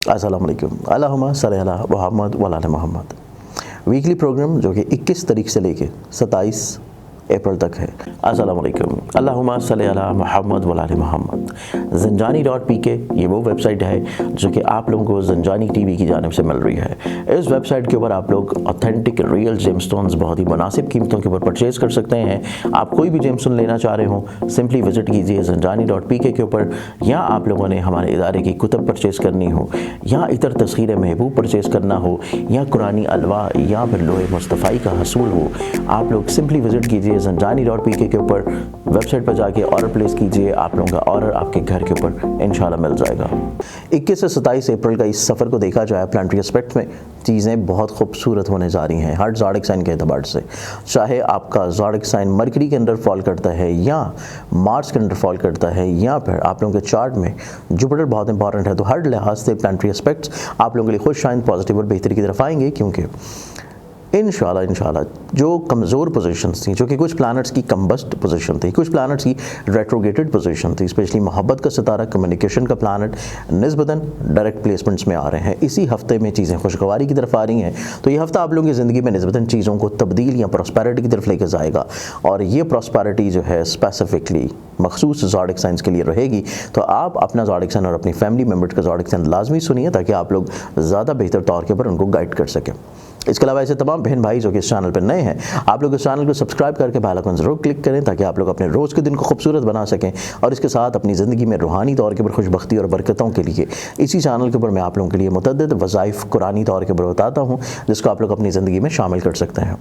अस्सलाम वालेकुम। अल्लाहुम्मा सल्ली अला मुहम्मद व अला मोहम्मद। वीकली प्रोग्राम जो कि 21 तारीख से लेके 27 अप्रैल तक है। अस्सलाम वालेकुम। अल्लाहुम्मा सल्ली अला मुहम्मद व अला मोहम्मद। ज़ंजानी.pk ये वो वेबसाइट है जो कि आप लोगों को ज़ंजानी टीवी की जानिब से मिल रही है। इस वेबसाइट के ऊपर आप लोग ऑथेंटिक रियल जेमस्टोन्स बहुत ही मुनासिब कीमतों के ऊपर परचेज कर सकते हैं। आप कोई भी जेमस्टोन लेना चाह रहे हो, सिंपली विजिट कीजिए ज़ंजानी.pk के ऊपर, या आप लोगों ने हमारे इदारे की कुतब परचेज करनी हो, या इतर तस्खीर महबूब परचेज करना हो, या कुरानी अलवा या फिर लोहे मुस्तफ़ाई का हसूल हो, आप लोग सिंपली विजिट कीजिए ज़ंजानी.pk के ऊपर। वेबसाइट पर जाके ऑर्डर प्लेस कीजिए, आप लोगों का ऑर्डर आपके घर के ऊपर इंशाल्लाह मिल जाएगा। 21 से 27 अप्रैल का इस सफ़र को देखा जाए प्लानिटरी एस्पेक्ट में, चीज़ें बहुत खूबसूरत होने जा रही हैं हर ज़ोडिक साइन के एतबार से। चाहे आपका ज़ोडिक साइन मरकरी के अंदर फॉल करता है, या मार्स के अंदर फॉल करता है, या फिर आप लोगों के चार्ट में जुपिटर बहुत इंपॉर्टेंट है, तो हर लिहाज से प्लानिटरी एस्पेक्ट्स आप लोगों के लिए खुश शाइन पॉजिटिव और बेहतरी की तरफ आएंगे। क्योंकि इंशाल्लाह जो कमज़ोर पोजीशंस थी, जो कि कुछ प्लैनेट्स की कम्बस्ट पोजीशन थी, कुछ प्लैनेट्स की रेट्रोगेटेड पोजीशन थी, स्पेशली मोहब्बत का सितारा, कम्युनिकेशन का प्लैनेट निस्बतन डायरेक्ट प्लेसमेंट्स में आ रहे हैं। इसी हफ्ते में चीज़ें खुशगवारी की तरफ आ रही हैं। तो ये हफ्ता आप लोगों की ज़िंदगी में निस्बतन चीज़ों को तब्दील या प्रॉस्पेरिटी की तरफ लेकर जाएगा, और ये प्रॉस्पेरिटी जो है स्पेसिफिकली मखसूस ज़ोडिक साइंस के लिए रहेगी। तो आप अपना ज़ोडिक साइन और अपनी फैमिली मेम्बर्स का ज़ोडिक साइन लाजमी सुनिए, ताकि आप लोग ज़्यादा बेहतर तौर के ऊपर उनको गाइड कर सकें। इसके अलावा ऐसे तमाम बहन भाई जो कि इस चैनल पर नए हैं, आप लोग इस चैनल को सब्सक्राइब करके बेल आइकन ज़रूर क्लिक करें, ताकि आप लोग अपने रोज़ के दिन को खूबसूरत बना सकें, और इसके साथ अपनी ज़िंदगी में रूहानी तौर के ऊपर खुशबख्ती और बरकतों के लिए इसी चैनल के ऊपर मैं आप लोगों के लिए मुतअद्दिद वज़ाइफ कुरानी तौर के ऊपर बताता हूँ, जिसको आप लोग अपनी ज़िंदगी में शामिल कर सकते हैं।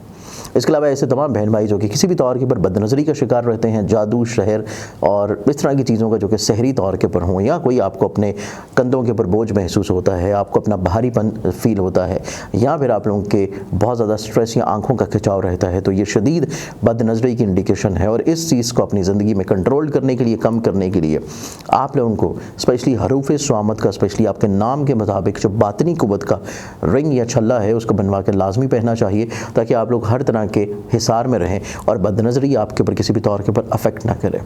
इसके अलावा ऐसे तमाम बहन भाई जो कि किसी भी तौर के ऊपर बदनज़री का शिकार रहते हैं, जादू, शहर और इस तरह की चीज़ों का जो कि सहरी तौर के ऊपर हों, या कोई आपको अपने कंधों के ऊपर बोझ महसूस होता है, आपको अपना भारीपन फील होता है, या फिर आप लोगों के बहुत ज़्यादा स्ट्रेस या आंखों का खिंचाव रहता है, तो ये शदीद बदनज़री की इंडिकेशन है। और इस चीज़ को अपनी ज़िंदगी में कंट्रोल करने के लिए, कम करने के लिए आप लोगों को स्पेशली हरूफ स्वामत का, स्पेशली आपके नाम के मुताबिक जो बातनी कुव्वत का रिंग या छल्ला है, उसको बनवा के लाजमी पहनना चाहिए, ताकि आप लोग हर तरह के हिसार में रहें और बदनज़री आपके ऊपर किसी भी तौर के ऊपर अफेक्ट ना करे।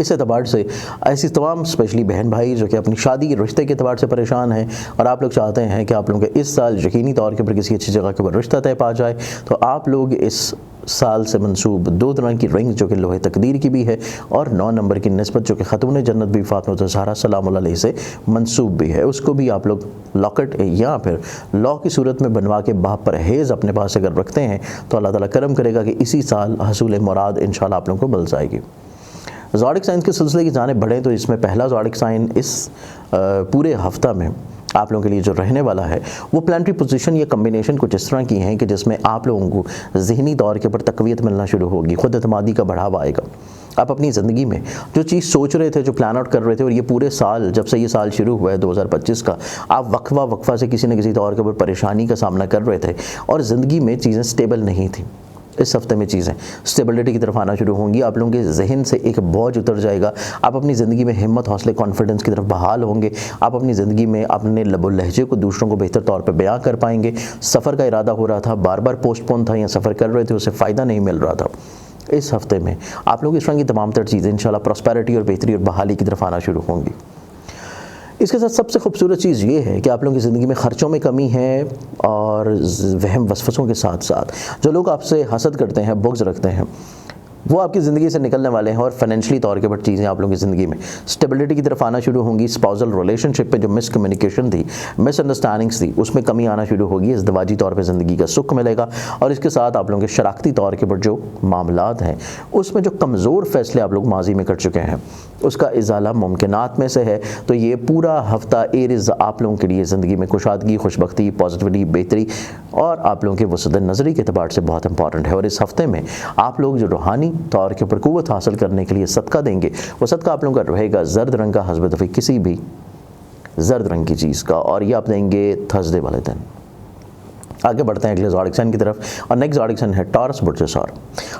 इस एतबार से ऐसी तमाम स्पेशली बहन भाई जो कि अपनी शादी रिश्ते के एतबार से परेशान हैं, और आप लोग चाहते हैं कि आप लोगों के इस साल यकीनी तौर के ऊपर किसी अच्छी जगह के ऊपर रिश्ता तय पा जाए, तो आप लोग इस साल से मंसूब 2 तरह की रिंग जो कि लोहे तकदीर की भी है, और 9 नंबर की निस्बत जो कि ख़ातून जन्नत भी फातिमा ज़हरा सलामुल्लाह अलैहा से मंसूब भी है, उसको भी आप लोग लॉकेट या फिर लॉ की सूरत में बनवा के बापरहेज़ अपने पास अगर रखते हैं, तो अल्लाह ताला करम करेगा कि इसी साल हसूल मुराद इंशाल्लाह आप लोगों को मिल जाएगी। ज़ोडिक साइंस के सिलसिले की जानिब बढ़ें तो इसमें पहला ज़ोडिक साइन इस पूरे हफ्ता में आप लोगों के लिए जो रहने वाला है, वो प्लानिटरी पोजीशन या कम्बिनेशन कुछ इस तरह की हैं कि जिसमें आप लोगों को ज़हनी तौर के ऊपर तक़वियत मिलना शुरू होगी, ख़ुद एतमादी का बढ़ावा आएगा। आप अपनी ज़िंदगी में जो चीज़ सोच रहे थे, जो प्लान आउट कर रहे थे, और ये पूरे साल जब से ये साल शुरू हुआ है 2025 का, आप वक्फा से किसी न किसी तौर के ऊपर परेशानी का सामना कर रहे थे, और ज़िंदगी में चीज़ें स्टेबल नहीं थी। इस हफ्ते में चीज़ें स्टेबिलिटी की तरफ आना शुरू होंगी, आप लोगों के जहन से एक बोझ उतर जाएगा, आप अपनी ज़िंदगी में हिम्मत, हौसले, कॉन्फिडेंस की तरफ बहाल होंगे, आप अपनी ज़िंदगी में अपने लब लहजे को दूसरों को बेहतर तौर पर बयां कर पाएंगे। सफ़र का इरादा हो रहा था, बार बार पोस्टपोन था, या सफ़र कर रहे थे, उससे फ़ायदा नहीं मिल रहा था, इस हफ्ते में आप लोग इस तरह की तमाम तर चीज़ें इंशाल्लाह प्रॉस्पेरिटी और बेहतरी और बहाली की तरफ आना शुरू होंगी। इसके साथ सबसे खूबसूरत चीज़ ये है कि आप लोगों की ज़िंदगी में ख़र्चों में कमी है, और वहम वसवसों के साथ साथ जो लोग आपसे हसद करते हैं, बुग़्ज़ रखते हैं, वो आपकी ज़िंदगी से निकलने वाले हैं, और फाइनेंशियली तौर के ऊपर चीज़ें आप लोगों की ज़िंदगी में स्टेबिलिटी की तरफ आना शुरू होंगी। स्पाउसल रिलेशनशिप पे जो मिसकम्युनिकेशन थी, मिसअंडरस्टैंडिंग्स थी, उसमें कमी आना शुरू होगी। इज़्दिवाजी तौर पे ज़िंदगी का सुख मिलेगा, और इसके साथ आप लोगों के शराकती तौर के ऊपर जो मामलात हैं, उसमें जो कमज़ोर फ़ैसले आप लोग माजी में कर चुके हैं, उसका इज़ाला मुमकिनात में से है। तो ये पूरा हफ्ता एरिज़ आप लोगों के लिए ज़िंदगी में कुशादगी, खुशबख्ती, पॉजिटिविटी, बेहतरी और आप लोगों के वसद नज़री के एतबार से बहुत इंपॉर्टेंट है। और इस हफ्ते में आप लोग जो रूहानी तौर के ऊपर क़ुव्वत हासिल करने के लिए सदका देंगे, वो सदका आप लोगों का रहेगा ज़र्द रंग का, हस्ब दफ़ी किसी भी ज़र्द रंग की चीज़ का, और ये आप देंगे थर्सडे वाले दिन। आगे बढ़ते हैं अगले ज़ोडिक साइन की तरफ और नेक्स्ट ज़ोडिक साइन है टॉरस बुर्ज सौर।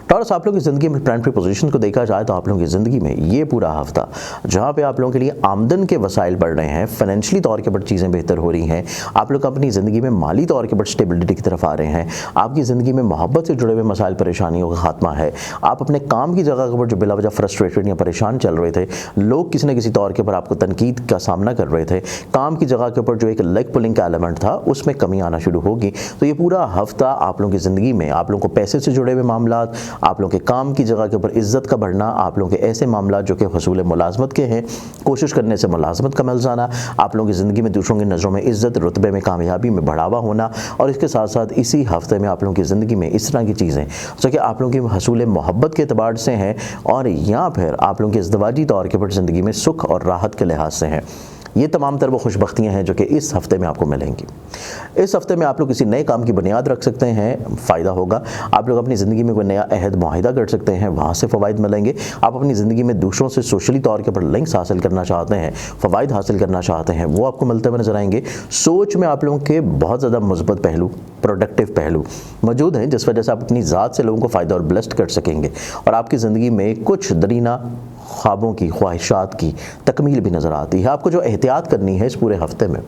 टॉरस आप लोगों की ज़िंदगी में प्लानिटरी पोजीशन को देखा जाए तो आप लोगों की ज़िंदगी में ये पूरा हफ्ता जहाँ पे आप लोगों के लिए आमदन के वसाइल बढ़ रहे हैं, फाइनेंशियली तौर के ऊपर चीज़ें बेहतर हो रही हैं, आप लोग अपनी ज़िंदगी में माली तौर के ऊपर स्टेबिलिटी की तरफ आ रहे हैं, आपकी ज़िंदगी में मोहब्बत से जुड़े हुए मसाइल परेशानियों का खात्मा है, आप अपने काम की जगह के ऊपर जो बिला वजह फ्रस्ट्रेटेड या परेशान चल रहे थे, लोग किसी न किसी तौर के ऊपर आपको तनकीद का सामना कर रहे थे, काम की जगह के ऊपर जो एक लेग पुलिंग का एलिमेंट था उसमें कमी आना शुरू होगी। तो ये पूरा हफ्ता आप लोगों की ज़िंदगी में आप लोगों को पैसे से जुड़े हुए मामलात, आप लोगों के काम की जगह के ऊपर इज्जत का बढ़ना, आप लोगों के ऐसे मामलात जो कि हसूल मुलाजमत के हैं, कोशिश करने से मुलाजमत का मिल जाना, आप लोगों की ज़िंदगी में दूसरों की नज़रों में इज्जत, रुतबे में, कामयाबी में बढ़ावा होना, और इसके साथ साथ इसी हफ्ते में आप लोगों की ज़िंदगी में इस तरह की चीज़ें जो कि आप लोगों की हसूल मोहब्बत के अतबार से हैं और या फिर आप लोगों की इज़्दिवाजी तौर के ऊपर ज़िंदगी में सुख और राहत के लिहाज से हैं, ये तमाम तर वो खुशबख्तियाँ हैं जो कि इस हफ्ते में आपको मिलेंगी। इस हफ्ते में आप लोग किसी नए काम की बुनियाद रख सकते हैं, फ़ायदा होगा। आप लोग अपनी ज़िंदगी में कोई नया अहद मुआहिदा कर सकते हैं, वहाँ से फ़वाइद मिलेंगे। आप अपनी ज़िंदगी में दूसरों से सोशली तौर के ऊपर लिंक्स हासिल करना चाहते हैं, फ़वाइद हासिल करना चाहते हैं, वो आपको मिलते हुए नजर आएंगे। सोच में आप लोगों के बहुत ज़्यादा मुस्बत पहलू, प्रोडक्टिव पहलू मौजूद हैं, जिस वजह से आप अपनी ज़ात से लोगों को फ़ायदा और ब्लेस्ड कर सकेंगे और आपकी ज़िंदगी में कुछ दरीना ख्वाबों की, ख्वाहिशात की तकमील भी नज़र आती है। आपको जो एहतियात करनी है इस पूरे हफ्ते में,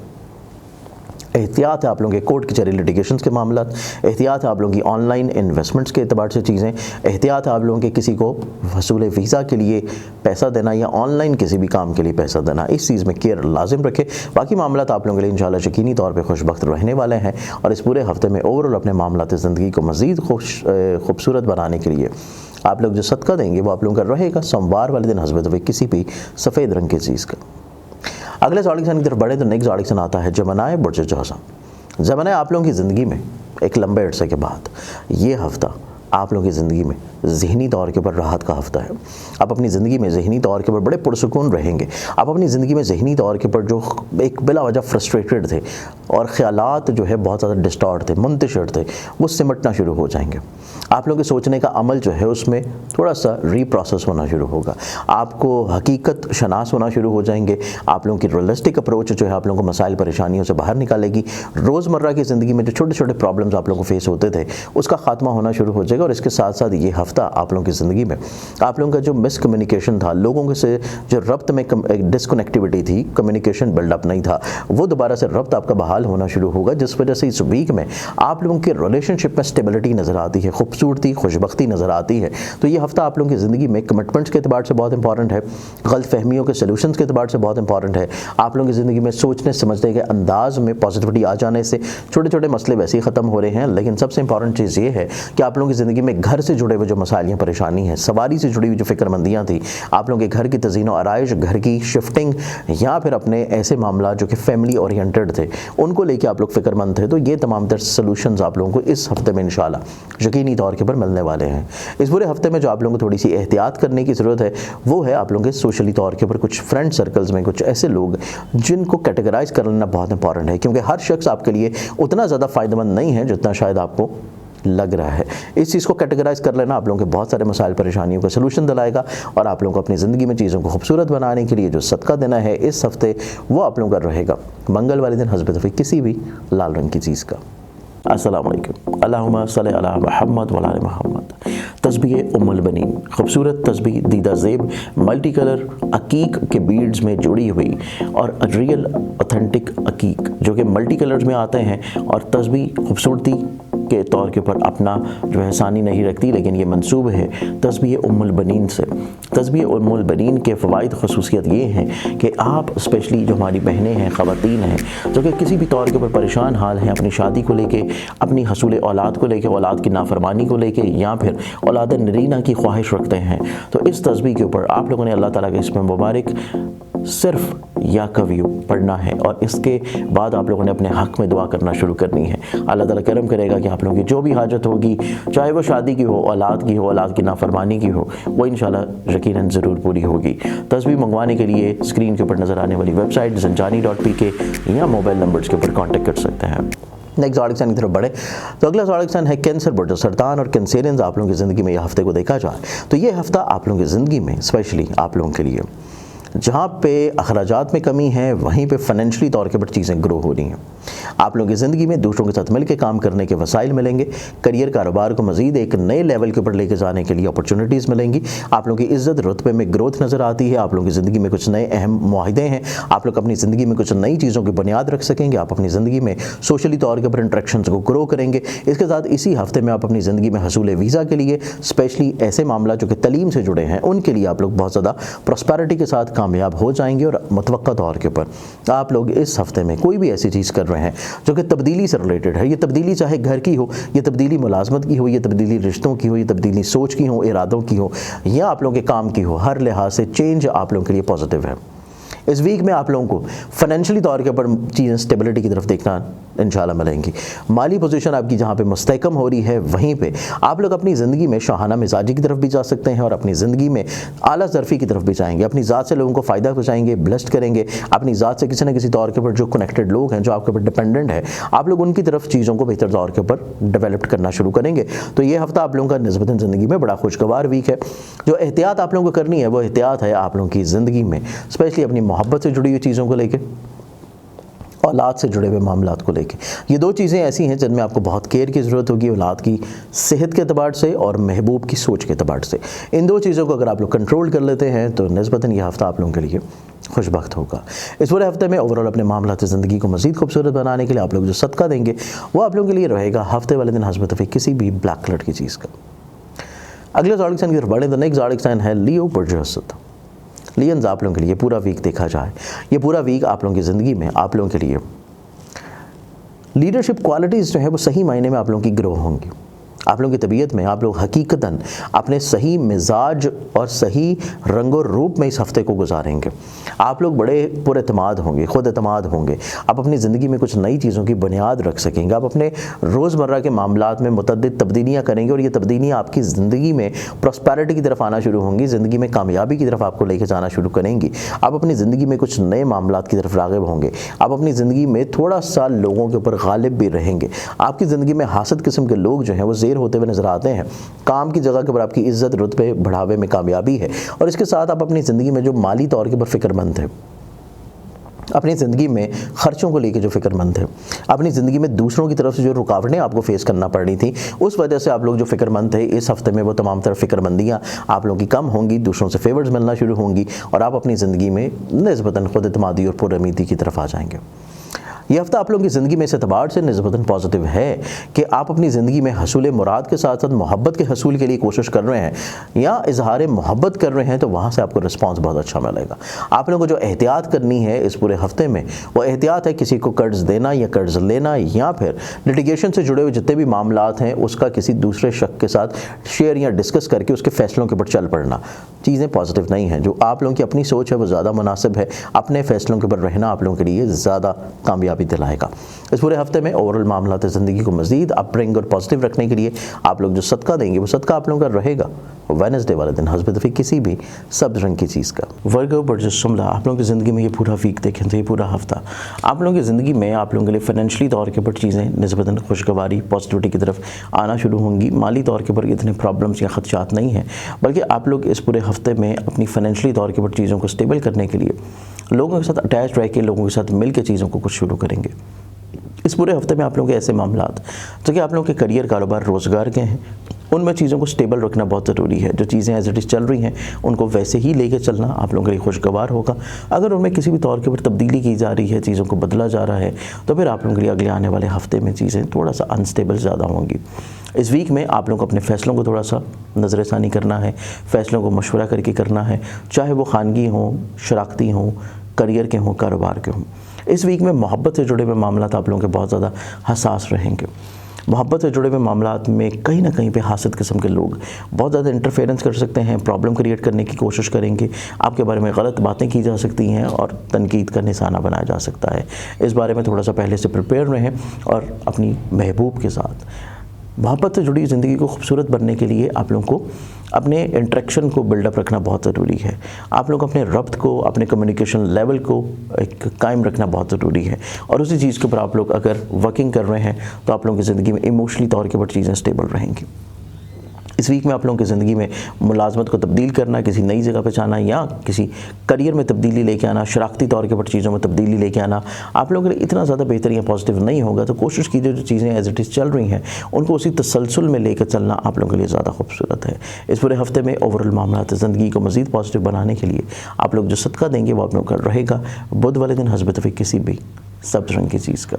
एहतियात है आप लोगों के कोर्ट कचहरी लिटिगेशंस के मामलात, एहतियात है आप लोगों की ऑनलाइन इन्वेस्टमेंट्स के एतबार से चीज़ें, एहतियात है आप लोगों के किसी को वसूल वीज़ा के लिए पैसा देना या ऑनलाइन किसी भी काम के लिए पैसा देना, इस चीज़ में केयर लाजिम रखें। बाकी मामलात आप लोगों के लिए इंशाल्लाह यकीनी तौर पर खुशबख्त रहने वाले हैं और इस पूरे हफ्ते में ओवरऑल अपने मामलात ज़िंदगी को मज़ीद खूबसूरत बनाने के लिए आप लोग जो सदका देंगे वो आप लोगों का रहेगा सोमवार वाले दिन हस्बत हुए किसी भी सफ़ेद रंग की चीज़ का। अगले ज़ोडिक साइन की तरफ बढ़े तो नेक्स्ट ज़ोडिक साइन आता है जमनाए बुर्ज जौज़ा। जमनाए आप लोगों की ज़िंदगी में एक लंबे अरसे के बाद ये हफ्ता आप लोगों की ज़िंदगी में ज़हनी तौर के ऊपर राहत का हफ्ता है। आप अपनी ज़िंदगी में ज़हनी तौर के ऊपर बड़े पुरसुकून रहेंगे। आप अपनी ज़िंदगी में ज़हनी तौर के ऊपर जो एक बिला वजह फ्रस्ट्रेटेड थे और ख़यालात जो है बहुत ज़्यादा डिस्टॉर्ट थे, मुंतशिर थे, वो सिमटना शुरू हो जाएंगे। आप लोगों के सोचने का अमल जो है उसमें थोड़ा सा रीप्रोसेस होना शुरू होगा। आपको हकीकत शनास होना शुरू हो जाएंगे। आप लोगों की रियलिस्टिक अप्रोच जो है आप लोगों को मसाइल परेशानियों से बाहर निकालेगी। रोज़मर्रा की ज़िंदगी में जो छोटे छोटे प्रॉब्लम्स आप लोगों को फेस होते थे उसका खात्मा होना शुरू हो जाएगा। और इसके साथ साथ ये हफ्ता आप लोगों की ज़िंदगी में आप लोगों का जो मिसकम्युनिकेशन था, लोगों से जो रब्त में डिसकनेक्टिविटी थी, कम्युनिकेशन बिल्डअप नहीं था, वो दोबारा से रब्त आपका बहाल होना शुरू होगा, जिस वजह से इस वीक में आप लोगों के रिलेशनशिप में स्टेबिलिटी नज़र आती है, खूबसूरती, खुशबख्ती नज़र आती है। तो ये हफ्ता आप लोगों की ज़िंदगी में कमिटमेंट्स के अतबार से बहुत इंपॉर्टेंट है, गलतफहमियों के सलूशंस के अतबार से बहुत इंपॉर्टेंट है। आप लोगों की ज़िंदगी में सोचने समझने के अंदाज में पॉजिटिविटी आ जाने से छोटे छोटे मसले वैसे ही ख़त्म हो रहे हैं। लेकिन सबसे इंपॉर्टेंट चीज़ ये है कि आप लोगों की ज़िंदगी में घर से जुड़े हुए जो मसाइल या परेशानी है, सवारी से जुड़ी हुई जो फ़िक्रमंदियाँ थी, आप लोगों के घर की तज़ीन और आराइश, घर की शिफ्टिंग या फिर अपने ऐसे मामला जो कि फैमिली ओरिएंटेड थे उनको लेके आप लोग फ़िक्रमंद थे, तो ये तमाम तर सलूशंस आप लोगों को इस हफ्ते में इंशाल्लाह यकीनी तौर के ऊपर मिलने वाले हैं। इस पूरे हफ्ते में जो आप लोगों को थोड़ी सी एहतियात करने की ज़रूरत है वो है आप लोगों के सोशली तौर के ऊपर कुछ फ्रेंड सर्कल्स में कुछ ऐसे लोग जिनको कैटेगराइज कर लेना बहुत इंपॉर्टेंट है, क्योंकि हर शख्स आपके लिए उतना ज़्यादा फ़ायदेमंद नहीं है जितना शायद आपको लग रहा है। इस चीज़ को कैटेगराइज कर लेना आप लोगों के बहुत सारे मसाइल परेशानियों का सलूशन दिलाएगा और आप लोगों को अपनी ज़िंदगी में चीज़ों को खूबसूरत बनाने के लिए जो सदका देना है इस हफ्ते वो आप लोगों का रहेगा मंगल वाले दिन हस्बत हुई किसी भी लाल रंग की चीज़ का। अस्सलाम वालेकुम। अल्लाहुम्मा सल्ली अला मुहम्मद व आले मुहम्मद। तस्बीह उम्मुल बनीन, खूबसूरत तस्बीह दीदा ज़ेब मल्टी कलर अकीक के बीड्स में जुड़ी हुई और रियल ऑथेंटिक अकीक जो कि मल्टी कलर्स में आते हैं और तस्बीह खूबसूरती के तौर के ऊपर अपना जो है सानी नहीं रखती, लेकिन ये मंसूब है तस्बीह उम्मुल बनीन से। तस्बीह उम्मुल बनीन के फ़वाइद ख़ुसूसियत ये हैं कि आप स्पेशली जो हमारी बहनें हैं, ख़वातीन हैं जो कि किसी भी तौर के ऊपर परेशान हाल हैं अपनी शादी को लेके, अपनी हसूल औलाद को लेके, औलाद की नाफरमानी को लेके या फिर औलाद नरीना की ख्वाहिश रखते हैं, तो इस तस्बीह के ऊपर आप लोगों ने अल्लाह ताला के इसमें मुबारक सिर्फ या कवियो पढ़ना है और इसके बाद आप लोगों ने अपने हक़ में दुआ करना शुरू करनी है। अल्लाह ताला करम करेगा कि आप लोगों की जो भी हाजत होगी, चाहे वो शादी की हो, औलाद की हो, औलाद की नाफरमानी की हो, वो इंशाल्लाह यकीनन ज़रूर पूरी होगी। तस्बीह मंगवाने के लिए स्क्रीन के ऊपर नज़र आने वाली वेबसाइट ज़ंजानी.pk या मोबाइल नंबर्स के ऊपर कॉन्टेक्ट कर सकते हैं। नेक्स्ट ज़ोडिक साइन की तरफ बढ़े तो अगला ज़ोडिक साइन है कैंसर बुर्ज। सरतान और कैंसेरियंस आप लोगों की ज़िंदगी में यह हफ्ते को देखा जाए तो ये हफ्ता आप लोगों की ज़िंदगी में स्पेशली आप लोगों के लिए जहाँ पे अखराजात में कमी है वहीं पे फाइनेंशियली तौर के ऊपर चीज़ें ग्रो हो रही हैं। आप लोगों की ज़िंदगी में दूसरों के साथ मिलकर काम करने के वसाइल मिलेंगे। करियर कारोबार को मज़ीद एक नए लेवल के ऊपर लेके जाने के लिए अपॉर्चुनिटीज़ मिलेंगी। आप लोगों की इज़्ज़त रुतबे में ग्रोथ नज़र आती है। आप लोगों की ज़िंदगी में कुछ नए अहम मुआहदे हैं। आप लोग अपनी ज़िंदगी में कुछ नई चीज़ों की बुनियाद रख सकेंगे। आप अपनी ज़िंदगी में सोशली तौर के ऊपर इंटरेक्शन को ग्रो करेंगे। इसके साथ इसी हफ्ते में आप अपनी ज़िंदगी में हसूल वीज़ा के लिए स्पेशली ऐसे मामला जो कि तलीम से जुड़े हैं उनके लिए आप लोग बहुत ज़्यादा प्रॉस्पेरिटी के साथ कामयाब हो जाएंगे। और मुतवक्का तौर के ऊपर आप लोग इस हफ्ते में कोई भी ऐसी चीज़ कर रहे हैं जो कि तब्दीली से रिलेटेड है, ये तब्दीली चाहे घर की हो, ये तब्दीली मुलाजमत की हो, ये तब्दीली रिश्तों की हो, ये तब्दीली सोच की हो, इरादों की हो, या आप लोगों के काम की हो, हर लिहाज से चेंज आप लोगों के लिए पॉजिटिव है। इस वीक में आप लोगों को फाइनेंशियली तौर के ऊपर चीज़ें स्टेबिलिटी की तरफ देखना इंशाल्लाह मिलेंगी। माली पोजीशन आपकी जहाँ पे मुस्तहकम हो रही है वहीं पे आप लोग अपनी ज़िंदगी में शाहाना मिजाजी की तरफ भी जा सकते हैं और अपनी ज़िंदगी में आला ज़रफ़ी की तरफ भी जाएंगे। अपनी ज़ात से लोगों को फ़ायदा पहुँचाएंगे, ब्लेस्ड करेंगे। अपनी ज़ात से किसी न किसी तौर के ऊपर जो कनेक्टेड लोग हैं, जो आपके ऊपर डिपेंडेंट है, आप लोग उनकी तरफ चीज़ों को बेहतर तौर के ऊपर डेवलप करना शुरू करेंगे। तो ये हफ्ता आप लोगों का निस्बतन ज़िंदगी में बड़ा खुशगवार वीक है। जो एहतियात आप लोगों को करनी है वो एहतियात है आप लोगों की ज़िंदगी में स्पेशली अपनी मोहब्बत से जुड़ी हुई चीज़ों को लेके, औलाद से जुड़े हुए मामलात को लेके। ये दो चीज़ें ऐसी हैं जिनमें आपको बहुत केयर की ज़रूरत होगी, औलाद की सेहत के अतबार से और महबूब की सोच के अतबार से। इन दो चीज़ों को अगर आप लोग कंट्रोल कर लेते हैं तो निस्बतन ये हफ्ता आप लोगों के लिए खुशबख्त होगा। इस पूरे हफ्ते में ओवरऑल अपने मामलात ज़िंदगी को मज़ीद खूबसूरत बनाने के लिए आप लोग जो सदका देंगे वो आप लोगों के लिए रहेगा हफ्ते वाले दिन हस्बत तौफीक किसी भी ब्लैक कलर की चीज़ का। अगले ज़ोडिक साइन की तरफ बढ़े तो नेक्स्ट ज़ोडिक साइन है लियो बुर्ज असद। लियंस आप लोगों के लिए पूरा वीक देखा जाए, ये पूरा वीक आप लोगों की ज़िंदगी में आप लोगों के लिए लीडरशिप क्वालिटीज़ जो है वो सही मायने में आप लोगों की ग्रो होंगी। आप लोगों की तबीयत में आप लोग हकीकतन अपने सही मिजाज और सही रंग और रूप में इस हफ्ते को गुजारेंगे। आप लोग बड़े पुरएतमाद होंगे, खुद एतमाद होंगे। आप अपनी ज़िंदगी में कुछ नई चीज़ों की बुनियाद रख सकेंगे। आप अपने रोज़मर्रा के मामलात में मुतअद्दिद तब्दीलियाँ करेंगे और ये तब्दीलियाँ आपकी ज़िंदगी में प्रॉस्पेरिटी की तरफ आना शुरू होंगी, ज़िंदगी में कामयाबी की तरफ आपको लेके जाना शुरू करेंगी। आप अपनी ज़िंदगी में कुछ नए मामलात की तरफ राग़िब होंगे। आप अपनी ज़िंदगी में थोड़ा सा लोगों के ऊपर गालिब भी रहेंगे। आपकी ज़िंदगी में हासद किस्म के लोग जो हैं वो ज़ेर होते हुए नजर आते हैं। काम की जगह के ऊपर आपकी इज्जत रुतबे बढ़ावे में कामयाबी है। और इसके साथ आप अपनी ज़िंदगी में जो माली तौर के ऊपर फ़िक्रमंद है, अपनी ज़िंदगी में ख़र्चों को लेकर जो फ़िक्रमंद है, अपनी ज़िंदगी में दूसरों की तरफ से जो रुकावटें आपको फेस करना पड़ रही थी उस वजह से आप लोग जो फ़िक्रमंद थे, इस हफ्ते में वो तमाम तरह फ़िक्रमंदियाँ आप लोगों की कम होंगी, दूसरों से फेवर्स मिलना शुरू होंगी और आप अपनी ज़िंदगी में निस्बतन खुद एतमादी और पुरउम्मीदी की तरफ आ जाएंगे। ये हफ्ता आप लोगों की ज़िंदगी में इस एतबार से निस्बतन पॉजिटिव है कि आप अपनी ज़िंदगी में हसूल मुराद के साथ साथ मोहब्बत के हसूल के लिए कोशिश कर रहे हैं या इजहार मोहब्बत कर रहे हैं, तो वहाँ से आपको रिस्पांस बहुत अच्छा मिलेगा। आप लोगों को जो एहतियात करनी है इस पूरे हफ्ते में वो एहतियात है किसी को कर्ज देना या कर्ज लेना या फिर लिटिगेशन से जुड़े हुए जितने भी मामलात हैं उसका किसी दूसरे शख्स के साथ शेयर या डिस्कस करके उसके फैसलों के ऊपर चल पड़ना। चीज़ें पॉजिटिव नहीं हैं। जो आप लोगों की अपनी सोच है वो ज़्यादा मुनासिब है। अपने फैसलों के ऊपर रहना आप लोगों के लिए ज़्यादा कामयाबी दिलाएगा। इस पूरे हफ्ते में ओवरऑल मामलात ज़िंदगी को मज़ीद अपब्रिंग और पॉजिटिव रखने के लिए आप लोग जो सदका देंगे वो सदका आप लोगों का रहेगा वेडनेसडे वाले दिन हस्बत तौफीक किसी भी सब्ज़ रंग की चीज़ का। वर्गो बर्ज शुमला आप लोगों की ज़िंदगी में ये पूरा वीक देखें तो ये पूरा हफ्ता आप लोगों की ज़िंदगी में आप लोगों के लिए फाइनेंशियली तौर के ऊपर चीज़ें निस्बतन खुशगवारी पॉजिटिविटी की तरफ आना शुरू होंगी। माली तौर के ऊपर इतने प्रॉब्लम्स या खदशात नहीं हैं, बल्कि आप लोग इस पूरे हफ्ते में अपनी फाइनेंशियली तौर के ऊपर चीज़ों को स्टेबल करने के लिए लोगों के साथ अटैच रह के लोगों के साथ मिल के चीज़ों को कुछ शुरू करेंगे। इस पूरे हफ्ते में आप लोगों के ऐसे मामलात जो कि आप लोगों के करियर कारोबार रोज़गार के हैं उनमें चीज़ों को स्टेबल रखना बहुत ज़रूरी है। जो चीज़ें एज इट इज़ चल रही हैं उनको वैसे ही लेके चलना आप लोगों के लिए खुशगवार होगा। अगर उनमें किसी भी तौर के ऊपर तब्दीली की जा रही है, चीज़ों को बदला जा रहा है, तो फिर आप लोगों के लिए अगले आने वाले हफ्ते में चीज़ें थोड़ा सा अनस्टेबल ज़्यादा होंगी। इस वीक में आप लोगों को अपने फ़ैसलों को थोड़ा सा नज़रसानी करना है, फ़ैसलों को मशवरा करके करना है, चाहे वो खानगी हों, शराकती हों, करियर के हों, कारोबार के हों। इस वीक में मोहब्बत से जुड़े हुए मामलात आप लोगों के बहुत ज़्यादा हसास रहेंगे। मोहब्बत से जुड़े हुए मामलात में कहीं ना कहीं पे हासद किस्म के लोग बहुत ज़्यादा इंटरफेरेंस कर सकते हैं, प्रॉब्लम क्रिएट करने की कोशिश करेंगे, आपके बारे में गलत बातें की जा सकती हैं और तनकीद का निशाना बनाया जा सकता है। इस बारे में थोड़ा सा पहले से प्रिपेयर रहें और अपनी महबूब के साथ मोहब्बत से जुड़ी ज़िंदगी को खूबसूरत बनने के लिए आप लोगों को अपने इंटरेक्शन को बिल्डअप रखना बहुत ज़रूरी है। आप लोग अपने रब्त को, अपने कम्युनिकेशन लेवल को एक कायम रखना बहुत ज़रूरी है और उसी चीज़ के ऊपर आप लोग अगर वर्किंग कर रहे हैं तो आप लोगों की ज़िंदगी में इमोशनली तौर के ऊपर चीज़ें स्टेबल रहेंगी। इस वीक में आप लोगों की ज़िंदगी में मुलाजमत को तब्दील करना, किसी नई जगह पे जाना या किसी करियर में तब्दीली लेके आना, शराकती तौर के ऊपर चीज़ों में तब्दीली लेके आना आप लोगों के लिए इतना ज़्यादा बेहतर या पॉजिटिव नहीं होगा। तो कोशिश कीजिए जो चीज़ें एज इट इज़ चल रही हैं उनको उसी तसलसल में लेकर चलना आप लोगों के लिए ज़्यादा खूबसूरत है। इस पूरे हफ्ते में ओवरऑल मामला ज़िंदगी को मज़ीद पॉजिटिव बनाने के लिए आप लोग जो सदका देंगे वो आप लोग का रहेगा बुध वाले दिन हस्ब तौफीक किसी भी सब्ज़ रंग की चीज़ का।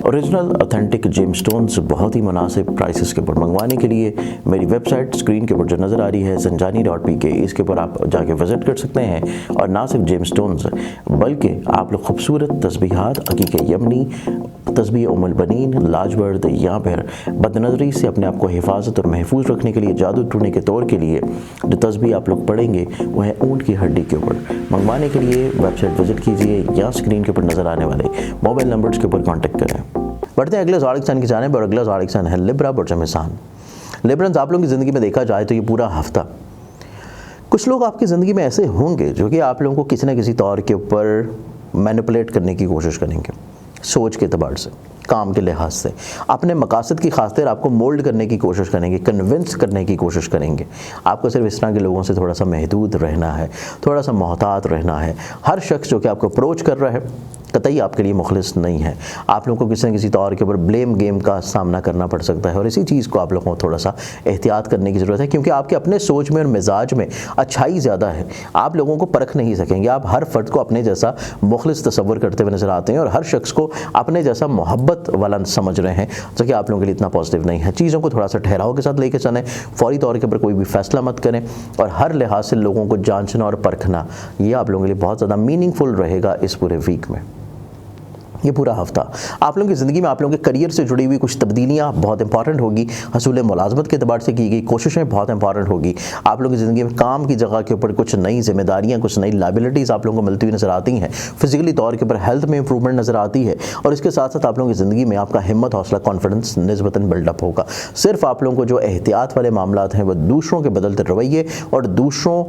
ओरिजिनल ऑथेंटिक जेमस्टोन्स बहुत ही मुनासिब प्राइसेस के ऊपर मंगवाने के लिए मेरी वेबसाइट स्क्रीन के ऊपर जो नज़र आ रही है zanjani.pk, इसके ऊपर आप जाके विज़िट कर सकते हैं। और ना सिर्फ जेमस्टोन्स बल्कि आप लोग खूबसूरत तस्बीहात, अकीक यमनी, तस्बीह उम्मुल बनीन, लाजवर्द या फिर बदनज़री से अपने आप को हिफाजत और महफूज रखने के लिए, जादू टूटने के तौर के लिए जो तस्बीह आप लोग पढ़ेंगे वो है ऊँट की हड्डी के ऊपर। मंगवाने के लिए वेबसाइट विज़िट कीजिए या स्क्रीन के ऊपर नज़र आने वाले मोबाइल नंबर्स के ऊपर कॉन्टैक्ट करें। बढ़ते हैं अगले ज़ोडिएक साइन की जानिब और अगला ज़ोडिएक साइन है लिब्रा बुर्ज इंसान। लिब्रन्स आप लोगों की ज़िंदगी में देखा जाए तो ये पूरा हफ्ता कुछ लोग आपकी ज़िंदगी में ऐसे होंगे जो कि आप लोगों को किसी न किसी तौर के ऊपर मैनिपुलेट करने की कोशिश करेंगे, सोच के एतबार से, काम के लिहाज से, अपने मकासद की खातिर आपको मोल्ड करने की कोशिश करेंगे, कन्विंस करने की कोशिश करेंगे। आपको सिर्फ इस तरह के लोगों से थोड़ा सा महदूद रहना है, थोड़ा सा मोहतात रहना है। हर शख्स जो कि आपको अप्रोच कर रहा है कतई आपके लिए मुखलिस नहीं है। आप लोगों को किसी न किसी तौर के ऊपर ब्लेम गेम का सामना करना पड़ सकता है और इसी चीज़ को आप लोगों को थोड़ा सा एहतियात करने की ज़रूरत है, क्योंकि आपके अपने सोच में और मिजाज में अच्छाई ज़्यादा है। आप लोगों को परख नहीं सकेंगे। आप हर फ़र्द को अपने जैसा मुखलिस तसव्वुर करते हुए नज़र आते हैं और हर शख्स को अपने जैसा मोहब्बत वाला समझ रहे हैं, जो कि आप लोगों के लिए इतना पॉजिटिव नहीं है। चीज़ों को थोड़ा सा ठहराव के साथ लेके चलें, फौरी तौर के ऊपर कोई भी फैसला मत करें और हर लिहाज से लोगों को जांचना और परखना, ये आप लोगों के लिए बहुत ज़्यादा मीनिंगफुल रहेगा इस पूरे वीक में। ये पूरा हफ्ता आप लोगों की ज़िंदगी में आप लोगों के करियर से जुड़ी हुई कुछ तब्दीलियाँ बहुत इंपॉर्टेंट होगी। हसूल मुलाजमत के अतबार से की गई कोशिशें बहुत इंपॉर्टेंट होगी। आप लोगों की ज़िंदगी में काम की जगह के ऊपर कुछ नई जिम्मेदारियाँ, कुछ नई लायबिलिटीज़ आप लोगों को मिलती हुई नज़र आती हैं। फिजिकली तौर के ऊपर हेल्थ में इंप्रूवमेंट नज़र आती है और इसके साथ साथ आप लोगों की ज़िंदगी में आपका हिम्मत, हौसला, कॉन्फिडेंस निस्बतन बिल्डअप होगा। सिर्फ आप लोगों को जो एहतियात वाले मामलात हैं वह दूसरों के बदलते रवैये और दूसरों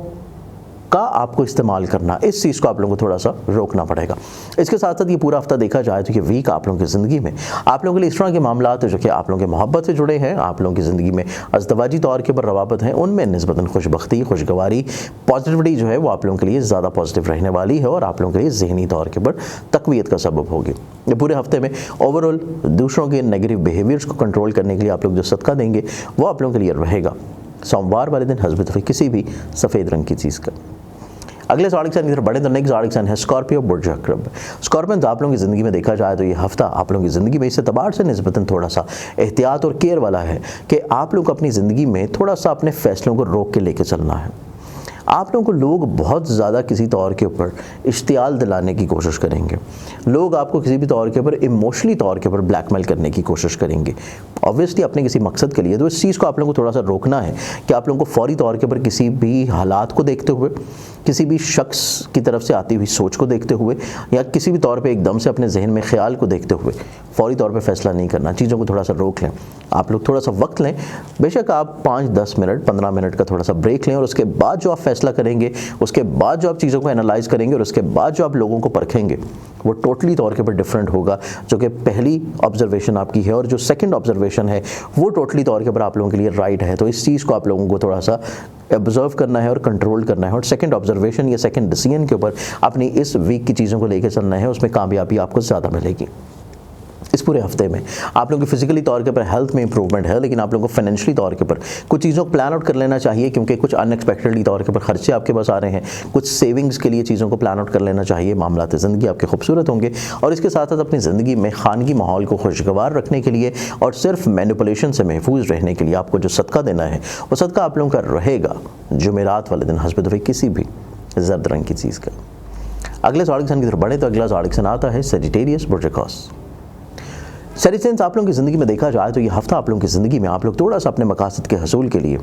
का आपको इस्तेमाल करना, इस चीज़ को आप लोगों को थोड़ा सा रोकना पड़ेगा। इसके साथ साथ ये पूरा हफ्ता देखा जाए तो ये वीक आप लोगों की ज़िंदगी में आप लोगों के लिए इस तरह के मामलात जो कि आप लोगों के मोहब्बत से जुड़े हैं, आप लोगों की ज़िंदगी में अज़दवाजी तौर के ऊपर रवाबत हैं, उनमें निस्बतन खुशबख्ती, खुशगवारी, पॉजिटिविटी जो है वो आप लोगों के लिए ज़्यादा पॉजिटिव रहने वाली है और आप लोगों के लिए ज़हनी तौर के ऊपर तक़वियत का सबब होगी। ये पूरे हफ्ते में ओवरऑल दूसरों के नेगेटिव बिहेवियर्स को कंट्रोल करने के लिए आप लोग जो सदका देंगे वो आप लोगों के लिए रहेगा सोमवार वाले दिन हस्ब तौफीक किसी भी सफ़ेद रंग की चीज़ का। अगले ज़ोडिएक साइन की तरफ बढ़े तो नेक्स्ट ज़ोडिएक साइन है स्कॉर्पियो बुर्ज अक़रब। स्कॉर्पियंस आप लोगों की ज़िंदगी में देखा जाए तो ये हफ्ता आप लोगों की ज़िंदगी में इस एतबार से निस्बतन थोड़ा सा एहतियात और केयर वाला है कि आप लोग अपनी ज़िंदगी में थोड़ा सा अपने फ़ैसलों को रोक के लेके चलना है। आप लोगों को लोग बहुत ज़्यादा किसी तौर के ऊपर इश्तियाल दिलाने की कोशिश करेंगे। लोग आपको किसी भी तौर के ऊपर इमोशनली तौर के ऊपर ब्लैकमेल करने की कोशिश करेंगे, ऑब्वियसली अपने किसी मकसद के लिए। तो इस चीज़ को आप लोगों को थोड़ा सा रोकना है कि आप लोगों को फौरी तौर के ऊपर किसी भी हालात को देखते हुए, किसी भी शख्स की तरफ से आती हुई सोच को देखते हुए या किसी भी तौर पे एकदम से अपने जहन में ख्याल को देखते हुए फौरी तौर पे फैसला नहीं करना। चीज़ों को थोड़ा सा रोक लें। आप लोग थोड़ा सा वक्त लें, बेशक आप 5-10 मिनट 15 मिनट का थोड़ा सा ब्रेक लें और उसके बाद जो आप फैसला करेंगे, उसके बाद जो आप चीज़ों को एनालाइज करेंगे और उसके बाद जो आप लोगों को परखेंगे वो टोटली तौर के ऊपर डिफरेंट होगा। जो कि पहली ऑब्जर्वेशन आपकी है और जो सेकंड ऑब्जर्वेशन है वो टोटली तौर के ऊपर आप लोगों के लिए राइट है। तो इस चीज़ को आप लोगों को थोड़ा सा ऑब्जर्व करना है और कंट्रोल करना है और सेकंड ऑब्जर्वेशन या सेकंड डिसीजन के ऊपर अपनी इस वीक की चीज़ों को लेकर चलना है। उसमें कामयाबी आपको ज़्यादा मिलेगी। इस पूरे हफ्ते में आप लोगों की फिजिकली तौर के ऊपर हेल्थ में इंप्रूवमेंट है, लेकिन आप लोगों को फाइनेंशियली तौर के ऊपर कुछ चीज़ों को प्लान आउट कर लेना चाहिए, क्योंकि कुछ अनएक्सपेक्टेडली तौर के ऊपर खर्चे आपके पास आ रहे हैं। कुछ सेविंग्स के लिए चीज़ों को प्लान आउट कर लेना चाहिए। मामलात ज़िंदगी आपके खूबसूरत होंगे और इसके साथ साथ अपनी ज़िंदगी में खानगी माहौल को खुशगवार रखने के लिए और सिर्फ मैनिपुलेशन से महफूज रहने के लिए आपको जो सदका देना है वो सदका आप लोगों का रहेगा जुमेरात वाले दिन हस्ब तौफीक किसी भी जर्द रंग की चीज़ का। अगले ज़ोडिएक साइन की तरफ बढ़े तो अगला ज़ोडिएक साइन आता है सजिटेरियस बुर्ज अक़ौस। सजिटेरियस आप लोगों की ज़िंदगी में देखा जाए तो ये हफ्ता आप लोगों की ज़िंदगी में आप लोग थोड़ा सा अपने मकासद के हसूल के लिए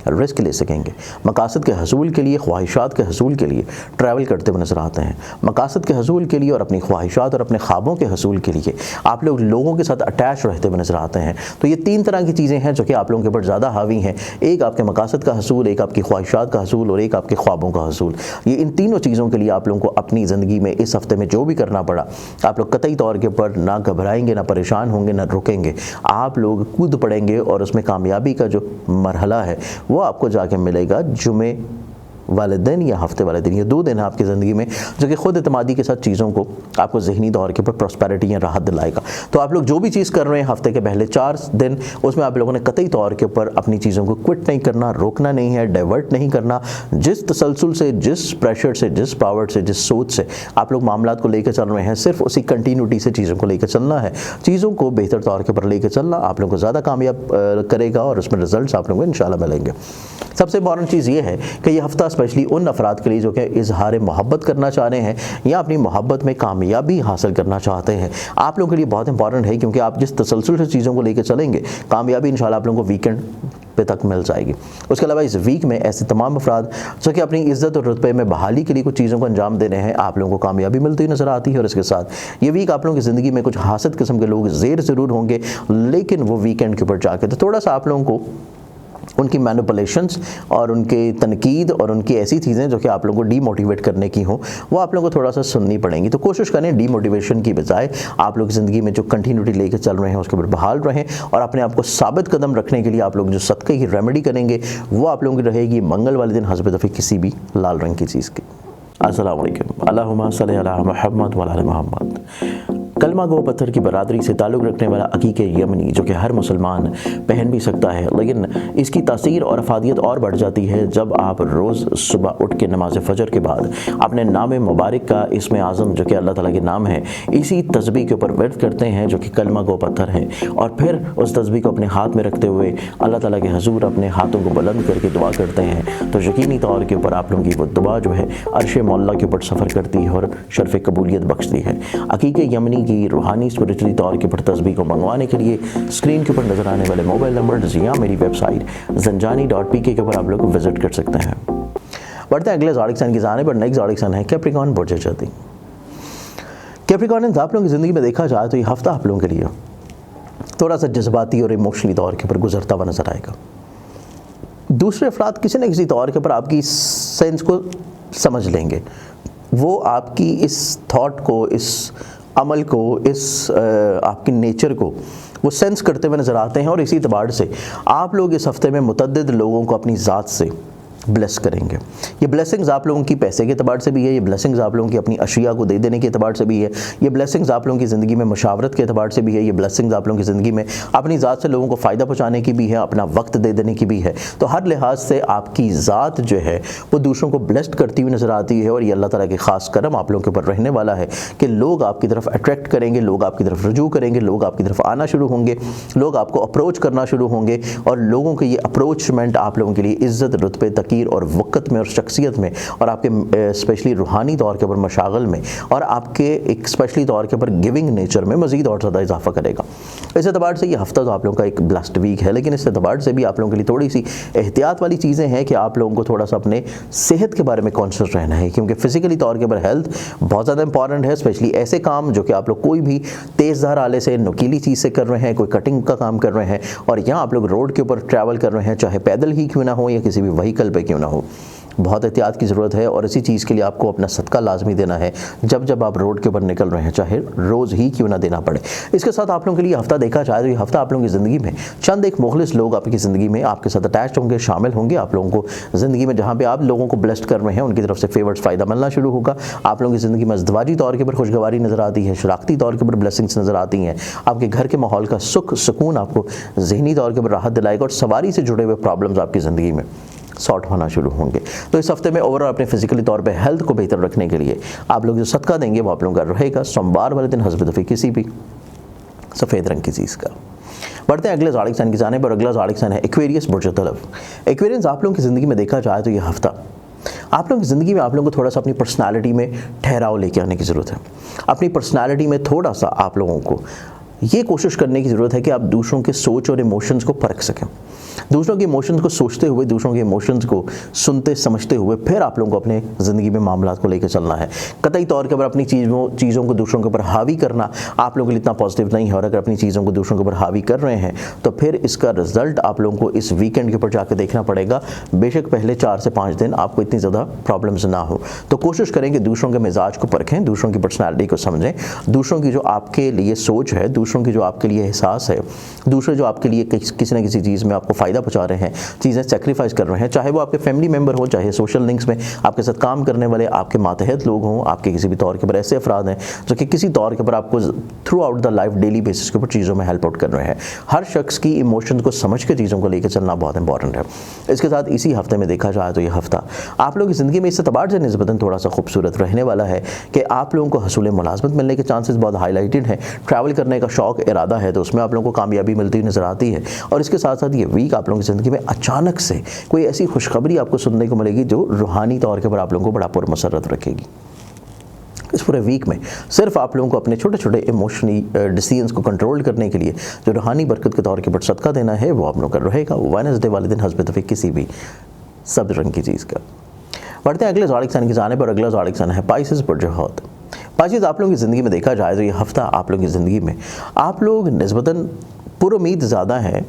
रिस्क ले सकेंगे, मकासद के हसूल के लिए, ख्वाहिशात के हसूल के लिए ट्रैवल करते हुए नज़र आते हैं। मकासद के हसूल के लिए और अपनी ख्वाहिशात और अपने ख्वाबों के हसूल के लिए आप लोग लोगों के साथ अटैच रहते हुए नज़र आते हैं। तो ये 3 तरह की चीज़ें हैं जो कि आप लोगों के ऊपर ज़्यादा हावी हैं। एक आपके मकासद का हसूल, एक आपकी ख्वाहिशात का हसूल और एक आपके ख्वाबों का हसूल। ये इन तीनों चीज़ों के लिए आप लोगों को अपनी ज़िंदगी में इस हफ्ते में जो भी करना पड़ा, आप लोग कतई तौर के ऊपर ना घबराएंगे, ना परेशान होंगे, ना रुकेंगे। आप लोग कूद पड़ेंगे और उसमें कामयाबी का जो मरहला है वो आपको जाके मिलेगा जुमे वाले दिन या हफ्ते वाले दिन। ये 2 दिन है आपकी ज़िंदगी में जो कि खुद एतमादी के साथ चीज़ों को आपको ज़हनी तौर के ऊपर प्रॉस्पेरिटी या राहत दिलाएगा। तो आप लोग जो भी चीज़ कर रहे हैं हफ्ते के पहले 4 दिन, उसमें आप लोगों ने कतई तौर के ऊपर अपनी चीज़ों को क्विट नहीं करना, रोकना नहीं है, डाइवर्ट नहीं करना। जिस तसलसल से, जिस प्रेशर से, जिस पावर से, जिस सोच से आप लोग मामलात को लेकर चल रहे हैं, सिर्फ उसी कंटिन्यूटी से चीज़ों को लेकर चलना है। चीज़ों को बेहतर तौर के ऊपर लेकर चलना आप लोगों को ज़्यादा कामयाब करेगा और उसमें रिजल्ट्स आप लोगों को इंशाल्लाह मिलेंगे। सबसे इंपॉर्टेंट चीज़ ये है कि ये हफ्ता स्पेशली उन अफराद के लिए जो कि इजहार मोहब्बत करना चाह रहे हैं या अपनी मोहब्बत में कामयाबी हासिल करना चाहते हैं, आप लोगों के लिए बहुत इंपॉर्टेंट है, क्योंकि आप जिस तसलसल से चीज़ों को लेकर चलेंगे, कामयाबी इंशाल्लाह आप लोगों को वीकेंड पे तक मिल जाएगी। उसके अलावा इस वीक में ऐसे तमाम अफराद जो कि अपनी इज्जत और रुतबे में बहाली के लिए कुछ चीज़ों को अंजाम दे रहे हैं, आप लोगों को कामयाबी मिलती हुई नज़र आती है। और इसके साथ ये वीक आप लोगों की ज़िंदगी में कुछ हासद किस्म के लोग ज़ेर ज़रूर होंगे, लेकिन वो वीकेंड के ऊपर जाके तो थोड़ा सा आप लोगों को उनकी मैनिपुलेशंस और उनके तनकीद और उनकी ऐसी चीज़ें जो कि आप लोगों को डीमोटिवेट करने की हों, वो आप लोगों को थोड़ा सा सुननी पड़ेंगी। तो कोशिश करें डीमोटिवेशन की बजाय आप लोग ज़िंदगी में जो कंटिन्यूटी लेकर चल रहे हैं उसके ऊपर बहाल रहें और अपने आप को साबित कदम रखने के लिए आप लोग जो सदक़े की रेमेडी करेंगे वो आप लोगों की रहेगी मंगल वाले दिन हस्ब दफ़े किसी भी लाल रंग की चीज़ की। अस्सलाम वालेकुम। अल्लाहुम्मा सल्ली अला मुहम्मद व अला मुहम्मद। कलमा गो पत्थर की बरादरी से ताल्लुक़ रखने वाला अकीक़े यमनी जो कि हर मुसलमान पहन भी सकता है, लेकिन इसकी तासीर और अफादियत और बढ़ जाती है जब आप रोज़ सुबह उठ के नमाज फ़जर के बाद अपने नाम मुबारक का इसमें आज़म जो कि अल्लाह ताला के नाम है, इसी तस्बीह के ऊपर वर्द करते हैं जो कि कलमा गो पत्थर है, और फिर उस तस्बीह को अपने हाथ में रखते हुए अल्लाह ताला के हजूर अपने हाथों को बुलंद करके दुआ करते हैं, तो यकीनी तौर के ऊपर आप लोगों की वो दुआ जो है अर्श मौला के ऊपर सफ़र करती है और शर्फ़ कबूलियत बख्शती है। अकीक़े यमनी की रूहानी स्पिरिचुअली तौर के ऊपर तस्बीह को मंगवाने के लिए स्क्रीन के ऊपर नजर आने वाले मोबाइल नंबर या मेरी वेबसाइट zanjani.pk के ऊपर आप लोग विजिट कर सकते हैं। बढ़ते हैं अगले ज़ोडिक साइन की जानिब, पर नेक्स्ट ज़ोडिक साइन है कैप्रिकॉर्न बुर्ज जाती। कैप्रिकॉर्न आप लोगों की ज़िंदगी में देखा जाए तो ये हफ्ता आप लोगों के लिए थोड़ा सा जज्बाती और इमोशनली तौर के ऊपर गुजरता हुआ नजर आएगा। दूसरे अफराद किसी न किसी तौर के ऊपर आपकी सेंस को समझ लेंगे, वो आपकी इस थॉट को, इस अमल को, इस आपकी नेचर को वो सेंस करते हुए नज़र आते हैं, और इसी एतबार से आप लोग इस हफ्ते में मुतअद्दिद लोगों को अपनी ज़ात से ब्लेस करेंगे। ये ब्लेसिंग्स आप लोगों की पैसे के अतबार से भी है, ये ब्लेसिंग्स आप लोगों की अपनी अशिया को दे देने के अतबार से भी है, ये ब्लेसिंग्स आप लोगों की ज़िंदगी में मशावरत के अतबार से भी है, ये ब्लेसिंग्स आप लोगों की ज़िंदगी में अपनी ज़ात से लोगों को फ़ायदा पहुँचाने की भी है, अपना वक्त दे देने की भी है। तो हर लिहाज से आपकी ज़ात जो है वो दूसरों को ब्लेस्ड करती हुई नज़र आती है, और ये अल्लाह ताला के ख़ास करम आप लोगों के ऊपर रहने वाला है कि लोग आपकी तरफ अट्रैक्ट करेंगे, लोग आपकी तरफ रुजू करेंगे, लोग आपकी तरफ आना शुरू होंगे, लोग आपको अप्रोच करना शुरू होंगे, और लोगों के ये अप्रोचमेंट आप लोगों के लिए इज़्ज़त, रुतबे, तकीर और वक़्त में और शख्सियत में और आपके स्पेशली रूहानी तौर के ऊपर मशागल में और आपके एक स्पेशली तौर के ऊपर गिविंग नेचर में मज़ीद और ज़्यादा इजाफा करेगा। इस एतबार से ये हफ्ता तो आप लोगों का एक ब्लास्ट वीक है, लेकिन इस एतबार से भी आप लोगों के लिए थोड़ी सी एहतियात वाली चीज़ें हैं कि आप लोगों को थोड़ा सा अपने सेहत के बारे में कॉन्शियस रहना है, क्योंकि फ़िज़िकली तौर के ऊपर हेल्थ बहुत ज़्यादा इंपॉर्टेंट है। स्पेशली ऐसे काम जो कि आप लोग कोई भी तेज़ धार आले से, नुकीली चीज़ से कर रहे हैं, कोई कटिंग का काम कर रहे हैं, और यहाँ आप लोग रोड के ऊपर ट्रैवल कर रहे हैं, चाहे पैदल ही क्यों ना हो या किसी भी व्हीकल पर क्यों ना हो, बहुत एहतियात की ज़रूरत है। और इसी चीज़ के लिए आपको अपना सदका लाजमी देना है जब जब आप रोड के ऊपर निकल रहे हैं, चाहे रोज़ ही क्यों ना देना पड़े। इसके साथ आप लोगों के लिए हफ्ता देखा जाए तो ये हफ्ता आप लोगों की ज़िंदगी में चंद एक मुखलिस लोग आपकी ज़िंदगी में आपके साथ अटैच होंगे, शामिल होंगे। आप लोगों को ज़िंदगी में जहाँ पे आप लोगों को ब्लेस्ड कर रहे हैं उनकी तरफ से फेवर्स फ़ायदा मिलना शुरू होगा। आप लोगों की ज़िंदगी में अज़दवाजी तौर के ऊपर खुशगवारी नज़र आती है, शराकती तौर के ऊपर ब्लेसिंग्स नज़र आती हैं। आपके घर के माहौल का सुख सुकून आपको ज़हनी तौर के ऊपर राहत दिलाएगा, और सवारी से जुड़े हुए प्रॉब्लम्स आपकी ज़िंदगी में सॉर्ट होना शुरू होंगे। तो इस हफ्ते में ओवरऑल अपने फिजिकली तौर पे हेल्थ को बेहतर रखने के लिए आप लोग जो सदका देंगे वो आप लोगों का रहेगा सोमवार वाले दिन हस्ब दफ़ी किसी भी सफ़ेद रंग की चीज़ का। बढ़ते हैं अगले ज़ोडिक साइन की जानिब, और अगला ज़ोडिक साइन है एक्वेरियस बुर्ज तलब। एक्वेरियस आप लोगों की ज़िंदगी में देखा जाए तो ये हफ्ता आप लोगों की ज़िंदगी में आप लोगों को थोड़ा सा अपनी पर्सनालिटी में ठहराव लेके आने की ज़रूरत है। अपनी पर्सनालिटी में थोड़ा सा आप लोगों को ये कोशिश करने की ज़रूरत है कि आप दूसरों के सोच और इमोशंस को परख सकें। दूसरों के इमोशंस को सोचते हुए, दूसरों के इमोशंस को सुनते समझते हुए फिर आप लोगों को अपने ज़िंदगी में मामलात को लेकर चलना है। कतई तौर के ऊपर अपनी चीज़ों को दूसरों के ऊपर हावी करना आप लोगों के लिए इतना पॉजिटिव नहीं है, और अगर अपनी चीज़ों को दूसरों के ऊपर हावी कर रहे हैं तो फिर इसका रिजल्ट आप लोगों को इस वीकेंड के ऊपर जाकर देखना पड़ेगा। बेशक पहले 4 से 5 दिन आपको इतनी ज़्यादा प्रॉब्लम्स ना हो, तो कोशिश करें कि दूसरों के मिजाज को परखें, दूसरों की पर्सनैलिटी को समझें, दूसरों की जो आपके लिए सोच है, दूसरों की जो आपके लिए एहसास है, दूसरे जो आपके लिए किसी न किसी चीज़ में आपको फ़ायदा पहुँचा रहे हैं, चीज़ें सेक्रीफाइस कर रहे हैं, चाहे वो आपके फैमिली मेम्बर हो, चाहे सोशल लिंक्स में आपके साथ काम करने वाले आपके मातहत लोग हों, आपके किसी भी तौर के ऊपर ऐसे अफराद हैं जो कि किसी तौर के ऊपर आपको through out the life daily basis के ऊपर चीज़ों में हेल्प आउट कर रहे हैं। हर शख्स की इमोशन को समझ के चीज़ों को लेकर चलना बहुत इंपॉर्टेंट है। इसके साथ इसी हफ्ते में देखा जाए तो ये हफ्ता आप लोगों की ज़िंदगी में इस एतबार से निस्बतन थोड़ा सा खूबसूरत रहने वाला है कि आप लोगों को हसूल मुलाजमत मिलने के चांसेस बहुत हाईलाइटेड हैं। ट्रैवल करने का शौक इरादा है तो उसमें आप लोगों को कामयाबी मिलती हुई नजर आती है, और इसके साथ साथ ये वीक आप लोगों की ज़िंदगी में अचानक से कोई ऐसी खुशखबरी आपको सुनने को मिलेगी जो रूहानी तौर के ऊपर आप लोगों को बड़ा पुरमसरत रखेगी। इस पूरे वीक में सिर्फ आप लोगों को अपने छोटे छोटे इमोशनली डिसीजंस को कंट्रोल करने के लिए जो रूहानी बरकत के तौर के ऊपर सदका देना है वो आप लोगों का रहेगा। वेडनेसडे वाले दिन हस्ब तौफीक किसी भी सब्ज रंग की चीज़ का। बढ़ते हैं अगले ज़ोडिक साइन की जानिब, और अगला ज़ोडिक साइन है पाइसेस बुर्ज-ए-हौत। पाइसेस आप लोगों की ज़िंदगी में देखा जाए तो ये हफ्ता आप लोगों की ज़िंदगी में आप लोग निस्बतन पुरुमीद ज़्यादा हैं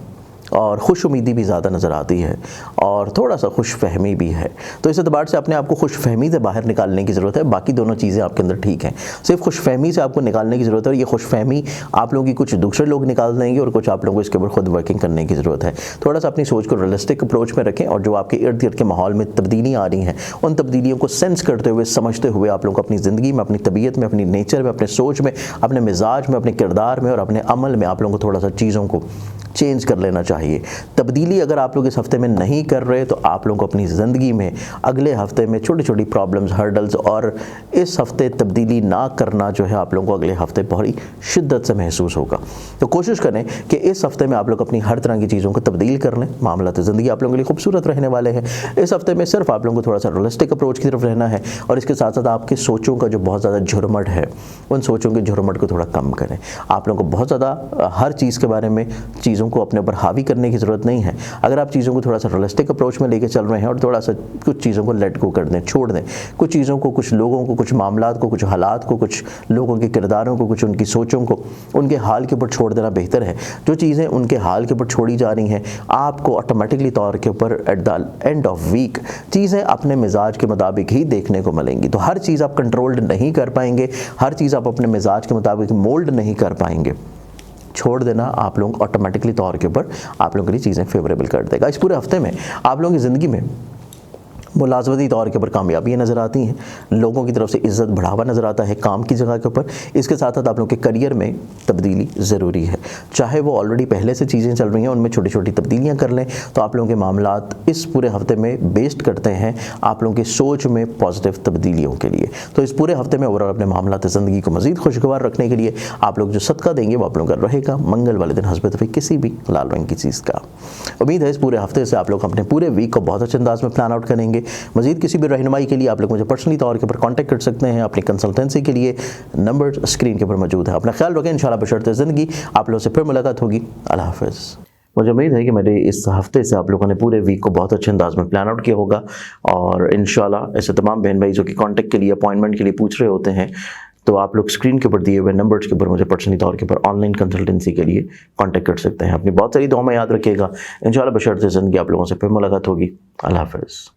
और खुश उम्मीदी भी ज़्यादा नज़र आती है, और थोड़ा सा खुश फहमी भी है। तो इस एतबार से अपने आप को खुश फहमी से बाहर निकालने की ज़रूरत है। बाकी दोनों चीज़ें आपके अंदर ठीक हैं, सिर्फ खुश फहमी से आपको निकालने की ज़रूरत है, और ये खुश फहमी आप लोगों की कुछ दूसरे लोग निकाल देंगे और कुछ आप लोगों को इसके ऊपर खुद वर्किंग करने की ज़रूरत है। थोड़ा सा अपनी सोच को रियलिस्टिक अप्रोच में रखें, और जो आपके इर्द गिर्द के माहौल में तब्दीलियाँ आ रही हैं उन तब्दीलियों को सेंस करते हुए, समझते हुए आप लोगों को अपनी ज़िंदगी में, अपनी तबीयत में, अपनी नेचर में, अपने सोच में, अपने मिजाज में, अपने किरदार में और अपने अमल में आप लोगों को थोड़ा सा चीज़ों को चेंज कर लेना चाहिए। तब्दीली अगर आप लोग इस हफ्ते में नहीं कर रहे तो आप लोगों को अपनी ज़िंदगी में अगले हफ्ते में छोटी छोटी प्रॉब्लम्स, हर्डल्स, और इस हफ्ते तब्दीली ना करना जो है आप लोगों को अगले हफ्ते बड़ी शिद्दत से महसूस होगा। तो कोशिश करें कि इस हफ्ते में आप लोग अपनी हर तरह की चीज़ों को तब्दील कर लें। मामला तो ज़िंदगी आप लोगों के लिए खूबसूरत रहने वाले हैं। इस हफ्ते में सिर्फ आप लोगों को थोड़ा सा रियलिस्टिक अप्रोच की तरफ रहना है, और इसके साथ साथ आपके सोचों का जो बहुत ज़्यादा झुरमट है उन सोचों के झुरमट को थोड़ा कम करें। आप लोगों को बहुत ज़्यादा हर चीज़ के बारे में चीज़ों को अपने ऊपर हावी करने की ज़रूरत नहीं है। अगर आप चीज़ों को थोड़ा सा रियलिस्टिक अप्रोच में लेके चल रहे हैं और थोड़ा सा कुछ चीज़ों को लेट गो कर दें, छोड़ दें, कुछ चीज़ों को, कुछ लोगों को, कुछ मामलात को, कुछ हालात को, कुछ लोगों के किरदारों को, कुछ उनकी सोचों को उनके हाल के ऊपर छोड़ देना बेहतर है। जो चीज़ें उनके हाल के ऊपर छोड़ी जा रही हैं आपको ऑटोमेटिकली तौर के ऊपर at the end of week चीज़ें अपने मिजाज के मुताबिक ही देखने को मिलेंगी। तो हर चीज़ आप कंट्रोल्ड नहीं कर पाएंगे, हर चीज़ आप अपने मिजाज के मुताबिक मोल्ड नहीं कर पाएंगे। छोड़ देना आप लोग ऑटोमेटिकली तौर के ऊपर आप लोगों के लिए चीज़ें फेवरेबल कर देगा। इस पूरे हफ्ते में आप लोगों की ज़िंदगी में मुलाजमती तौर के ऊपर कामयाबियाँ नज़र आती हैं, लोगों की तरफ से इज़्ज़त बढ़ावा नज़र आता है काम की जगह के ऊपर। इसके साथ साथ आप लोगों के करियर में तब्दीली ज़रूरी है, चाहे वो ऑलरेडी पहले से चीज़ें चल रही हैं उनमें छोटी छोटी तब्दीलियाँ कर लें। तो आप लोगों के मामलात इस पूरे हफ्ते में बेस्ड करते हैं आप लोगों की सोच में पॉजिटिव तब्दीलियों के लिए। तो इस पूरे हफ्ते में ओवरऑल अपने मामलात ज़िंदगी को मज़ीद खुशगवार रखने के लिए आप लोग जो सदका देंगे वो आप लोगों का रहेगा मंगल वाले दिन हस्ब तौफीक किसी भी लाल रंग की चीज़ का। उम्मीद है इस पूरे हफ्ते से आप लोग अपने पूरे वीक को बहुत अच्छे अंदाज में प्लान आउट करेंगे। मज़ीद किसी भी रहनुमाई के लिए आप लोग मुझे पर्सनली तौर के ऊपर कांटेक्ट कर सकते हैं। अपनी कंसल्टेंसी के लिए नंबर स्क्रीन के ऊपर मौजूद है। अपना ख्याल रखें, इंशाल्लाह बशर्ते ज़िंदगी आप लोगों से फिर मुलाकात होगी। अल्लाह हाफ़िज़। मुझे उम्मीद है कि मेरे इस हफ्ते से आप लोगों ने पूरे वीक को बहुत अच्छे अंदाज में प्लान आउट किया होगा, और इंशाल्लाह ऐसे तमाम बहन भाई जो कि कांटेक्ट के लिए, अपॉइंटमेंट के लिए पूछ रहे होते हैं, तो आप लोग स्क्रीन के ऊपर दिए हुए नंबर्स के ऊपर मुझे पर्सनली तौर के ऊपर ऑनलाइन कंसल्टेंसी के लिए कांटेक्ट कर सकते हैं। अपनी बहुत सारी दुआएं याद रखिएगा। इंशाल्लाह बशर्ते ज़िंदगी आप लोगों से फिर मुलाकात होगी। अल्लाह हाफ़िज़।